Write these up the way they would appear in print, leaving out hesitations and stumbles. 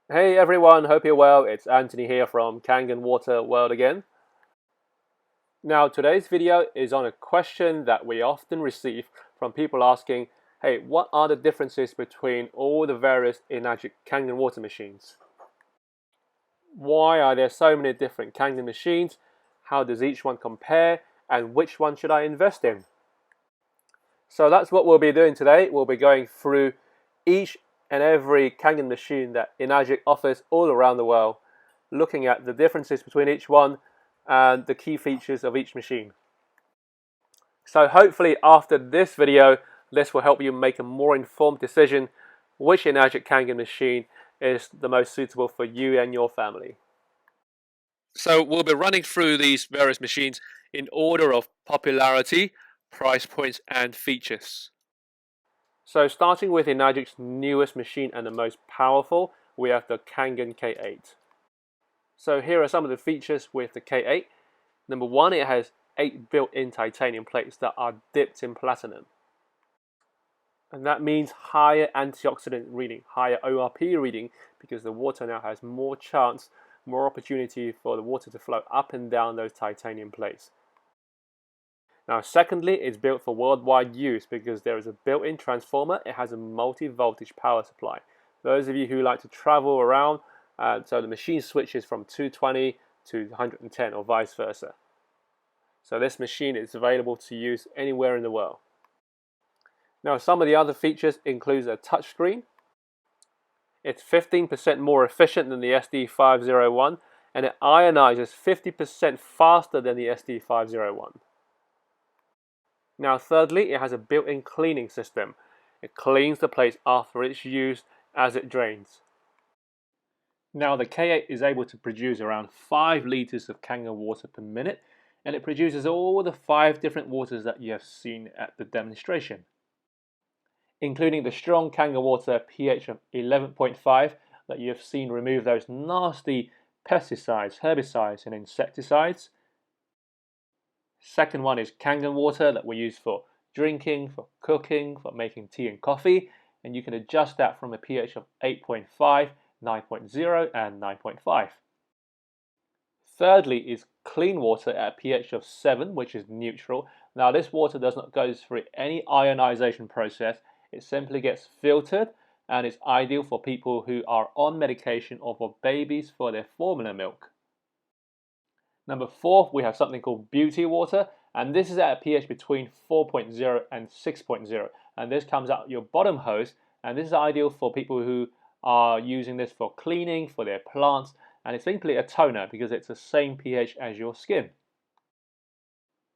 Hey everyone, hope you're well. It's Anthony here from Kangen Water World again. Now, today's video is on a question that we often receive from people asking, hey, what are the differences between all the various Enagic Kangen water machines? Why are there so many different Kangen machines? How does each one compare? And which one should I invest in? So that's what we'll be doing today. We'll be going through each and every Kangen machine that Enagic offers all around the world, looking at the differences between each one and the key features of each machine. So hopefully after this video, this will help you make a more informed decision which Enagic Kangen machine is the most suitable for you and your family. So we'll be running through these various machines in order of popularity, price points and features. So starting with Enagic's newest machine and the most powerful, we have the Kangen K8. So here are some of the features with the K8. Number one, it has 8 built-in titanium plates that are dipped in platinum. And that means higher antioxidant reading, higher ORP reading, because the water now has more chance, more opportunity for the water to flow up and down those titanium plates. Now, secondly, it's built for worldwide use because there is a built-in transformer. It has a multi-voltage power supply. Those of you who like to travel around, so the machine switches from 220 to 110 or vice versa. So this machine is available to use anywhere in the world. Now, some of the other features include a touchscreen. It's 15% more efficient than the SD501, and it ionizes 50% faster than the SD501. Now, thirdly, it has a built-in cleaning system. It cleans the plates after it's used as it drains. Now, the K8 is able to produce around 5 liters of Kangen water per minute, and it produces all the 5 different waters that you have seen at the demonstration, including the strong Kangen water pH of 11.5 that you have seen remove those nasty pesticides, herbicides, and insecticides. Second one is Kangen water that we use for drinking, for cooking, for making tea and coffee, and you can adjust that from a pH of 8.5, 9.0 and 9.5. Thirdly is clean water at a pH of 7, which is neutral. Now this water does not go through any ionization process, it simply gets filtered and is ideal for people who are on medication or for babies for their formula milk. Number 4, we have something called beauty water, and this is at a pH between 4.0 and 6.0, and this comes out your bottom hose, and this is ideal for people who are using this for cleaning, for their plants, and it's simply a toner because it's the same pH as your skin.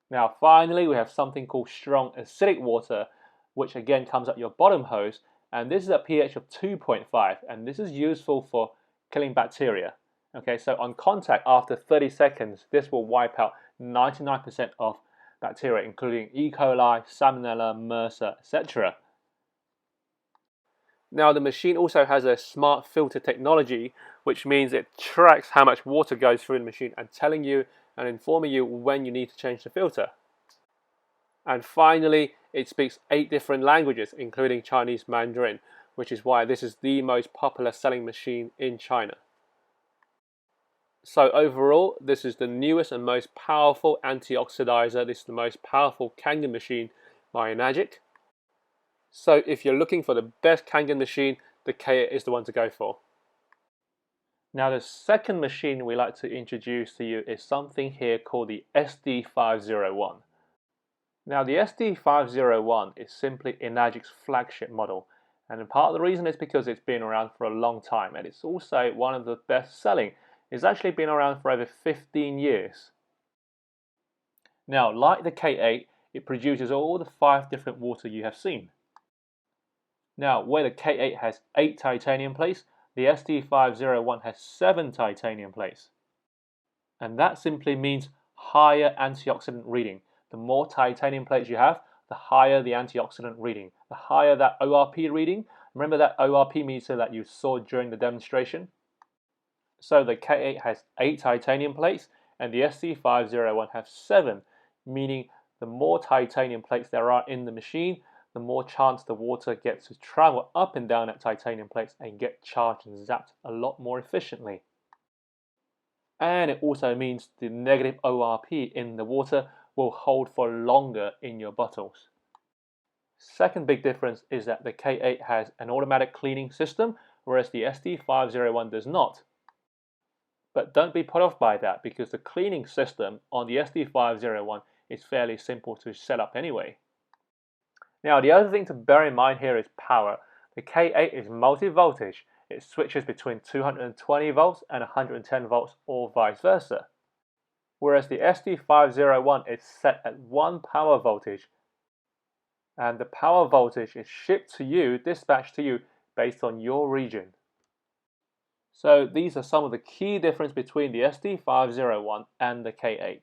Now finally, we have something called strong acidic water, which again comes out your bottom hose, and this is a pH of 2.5, and this is useful for killing bacteria. Okay, so on contact after 30 seconds, this will wipe out 99% of bacteria, including E. coli, Salmonella, MRSA, etc. Now, the machine also has a smart filter technology, which means it tracks how much water goes through the machine and telling you and informing you when you need to change the filter. And finally, it speaks 8 different languages, including Chinese Mandarin, which is why this is the most popular selling machine in China. So overall, this is the newest and most powerful antioxidizer. This is the most powerful Kangen machine by Enagic. So if you're looking for the best Kangen machine, the K8 is the one to go for. Now the second machine we like to introduce to you is something here called the SD501. Now the SD501 is simply Enagic's flagship model, and part of the reason is because it's been around for a long time, and it's also one of the best selling. It's actually been around for over 15 years. Now, like the K8, it produces all the 5 different water you have seen. Now, where the K8 has 8 titanium plates, the SD501 has 7 titanium plates. And that simply means higher antioxidant reading. The more titanium plates you have, the higher the antioxidant reading. The higher that ORP reading. Remember that ORP meter that you saw during the demonstration? So the K8 has 8 titanium plates and the SD501 has 7, meaning the more titanium plates there are in the machine, the more chance the water gets to travel up and down that titanium plates and get charged and zapped a lot more efficiently. And it also means the negative ORP in the water will hold for longer in your bottles. Second big difference is that the K8 has an automatic cleaning system, whereas the SD501 does not. But don't be put off by that, because the cleaning system on the SD501 is fairly simple to set up anyway. Now, the other thing to bear in mind here is power. The K8 is multi-voltage. It switches between 220 volts and 110 volts or vice versa. Whereas the SD501 is set at 1 power voltage, and the power voltage is shipped to you, dispatched to you, based on your region. So these are some of the key differences between the SD501 and the K8.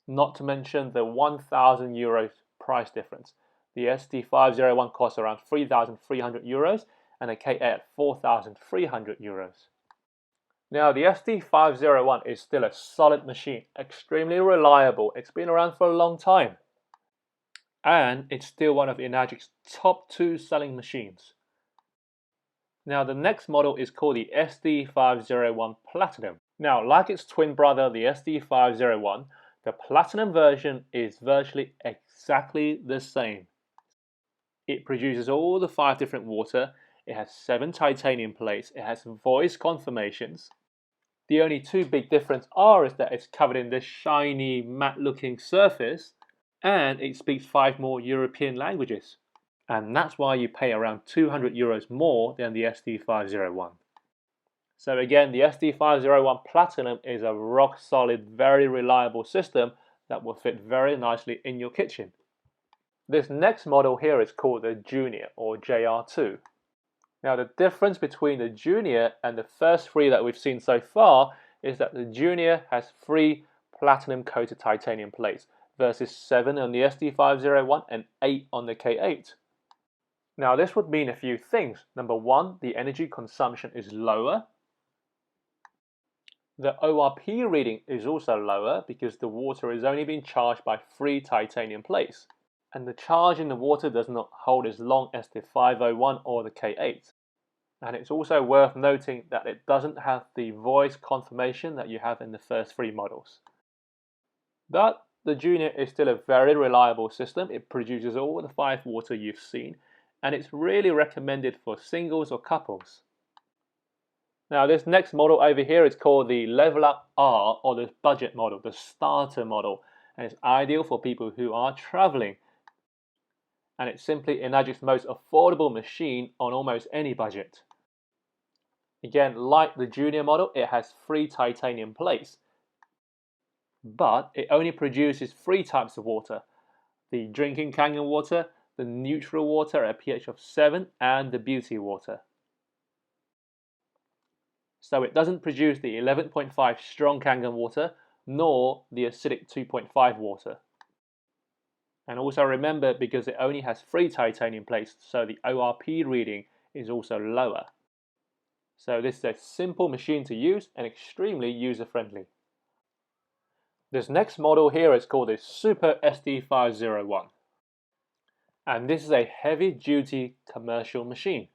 Not to mention the €1,000 price difference. The SD501 costs around €3,300 and the K8 at €4,300. Now, the SD501 is still a solid machine, extremely reliable. It's been around for a long time. And it's still one of Enagic's top 2 selling machines. Now, the next model is called the SD501 Platinum. Now, like its twin brother, the SD501, the Platinum version is virtually exactly the same. It produces all the 5 different water, it has 7 titanium plates, it has voice confirmations. The only 2 big differences is that it's covered in this shiny, matte-looking surface, and it speaks 5 more European languages. And that's why you pay around €200 more than the SD501. So again, the SD501 Platinum is a rock-solid, very reliable system that will fit very nicely in your kitchen. This next model here is called the Junior, or JR2. Now, the difference between the Junior and the first 3 that we've seen so far is that the Junior has 3 platinum-coated titanium plates versus 7 on the SD501 and 8 on the K8. Now, this would mean a few things. Number 1, the energy consumption is lower. The ORP reading is also lower because the water is only being charged by 3 titanium plates. And the charge in the water does not hold as long as the 501 or the K8. And it's also worth noting that it doesn't have the voice confirmation that you have in the first 3 models. But the Junior is still a very reliable system. It produces all the 5 water you've seen, and it's really recommended for singles or couples. Now, this next model over here is called the Level Up R, or the budget model, the starter model, and it's ideal for people who are traveling. And it's simply Enagic's most affordable machine on almost any budget. Again, like the Junior model, it has 3 titanium plates, but it only produces 3 types of water: the drinking Kangen water, the neutral water at a pH of 7, and the beauty water. So it doesn't produce the 11.5 strong Kangen water, nor the acidic 2.5 water. And also remember, because it only has 3 titanium plates, so the ORP reading is also lower. So this is a simple machine to use and extremely user-friendly. This next model here is called the Super SD501. And this is a heavy-duty commercial machine.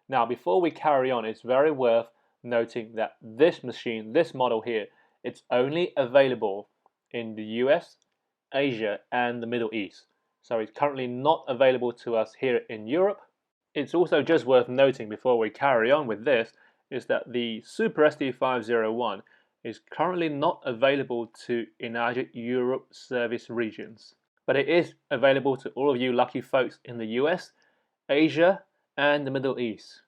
Now, before we carry on, it's very worth noting that this machine, this model here, it's only available in the US, Asia, and the Middle East. So it's currently not available to us here in Europe. It's also just worth noting before we carry on with this is that the Super SD501 is currently not available to Enagic Europe service regions. But it is available to all of you lucky folks in the US, Asia, and the Middle East.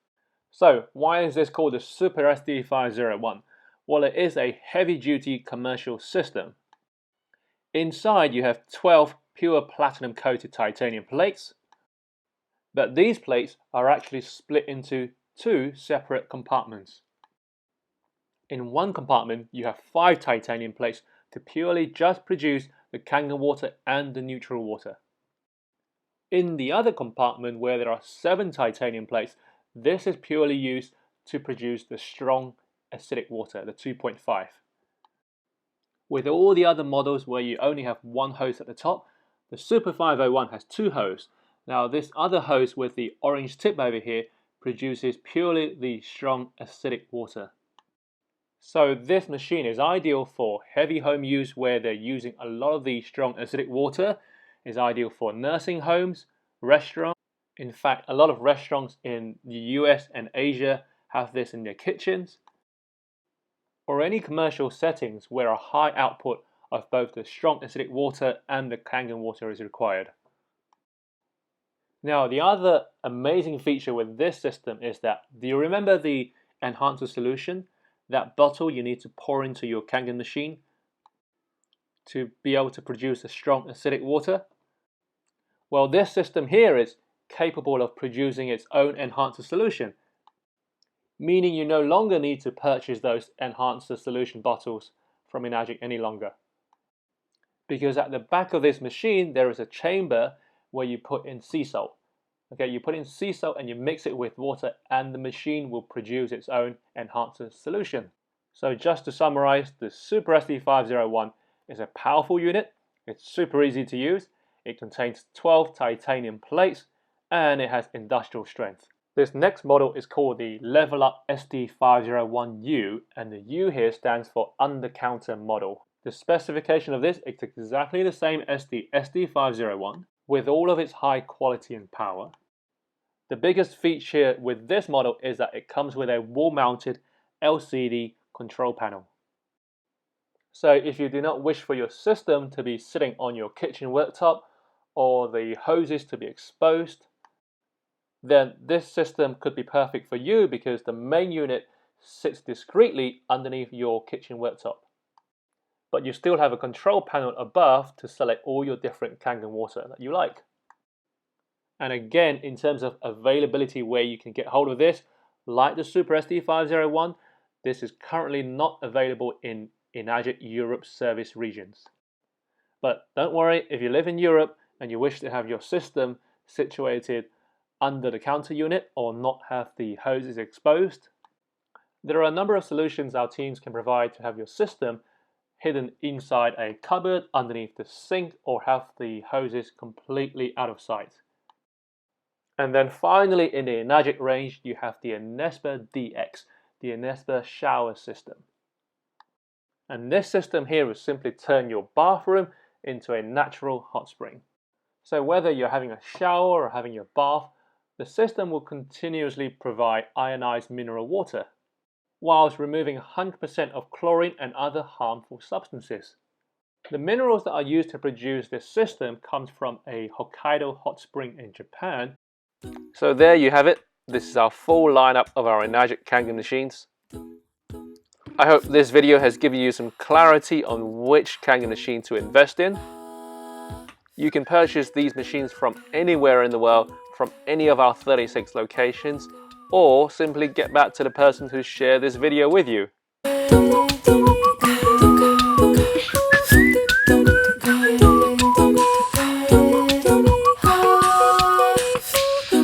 So why is this called the Super SD501? Well, it is a heavy-duty commercial system. Inside you have 12 pure platinum-coated titanium plates, but these plates are actually split into 2 separate compartments. In one compartment you have 5 titanium plates to purely just produce the Kangen water and the neutral water. In the other compartment, where there are 7 titanium plates, this is purely used to produce the strong acidic water, the 2.5. With all the other models where you only have 1 hose at the top, the Super 501 has 2 hoses, Now this other hose with the orange tip over here produces purely the strong acidic water. So this machine is ideal for heavy home use where they're using a lot of the strong acidic water. It's ideal for nursing homes, restaurants. In fact, a lot of restaurants in the US and Asia have this in their kitchens. Or any commercial settings where a high output of both the strong acidic water and the Kangen water is required. Now, the other amazing feature with this system is that, do you remember the enhancer solution? That bottle you need to pour into your Kangen machine to be able to produce a strong acidic water? Well, this system here is capable of producing its own enhancer solution, meaning you no longer need to purchase those enhancer solution bottles from Enagic any longer. Because at the back of this machine there is a chamber where you put in sea salt. Okay, you put in sea salt and you mix it with water and the machine will produce its own enhancer solution. So just to summarize, the Super SD501 is a powerful unit, it's super easy to use, it contains 12 titanium plates and it has industrial strength. This next model is called the Level Up SD501U and the U here stands for under counter model. The specification of this is exactly the same as the SD501 with all of its high quality and power. The biggest feature with this model is that it comes with a wall-mounted LCD control panel. So if you do not wish for your system to be sitting on your kitchen worktop or the hoses to be exposed, then this system could be perfect for you because the main unit sits discreetly underneath your kitchen worktop. But you still have a control panel above to select all your different Kangen water that you like. And again, in terms of availability where you can get hold of this, like the Super SD501, this is currently not available in Enagic Europe service regions. But don't worry, if you live in Europe and you wish to have your system situated under the counter unit or not have the hoses exposed, there are a number of solutions our teams can provide to have your system hidden inside a cupboard underneath the sink or have the hoses completely out of sight. And then finally in the Enagic range you have the Enespa DX, the Enespa shower system. And this system here will simply turn your bathroom into a natural hot spring. So whether you're having a shower or having your bath, the system will continuously provide ionized mineral water, whilst removing 100% of chlorine and other harmful substances. The minerals that are used to produce this system comes from a Hokkaido hot spring in Japan. So there you have it. This is our full lineup of our Enagic Kangen machines. I hope this video has given you some clarity on which Kangen machine to invest in. You can purchase these machines from anywhere in the world, from any of our 36 locations, or simply get back to the person who shared this video with you.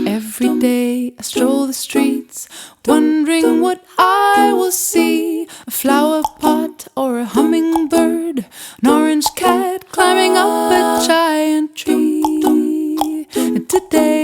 Every day I stroll the streets, wondering what I will see. A flower pot or a hummingbird, an orange cat climbing up a giant tree. And today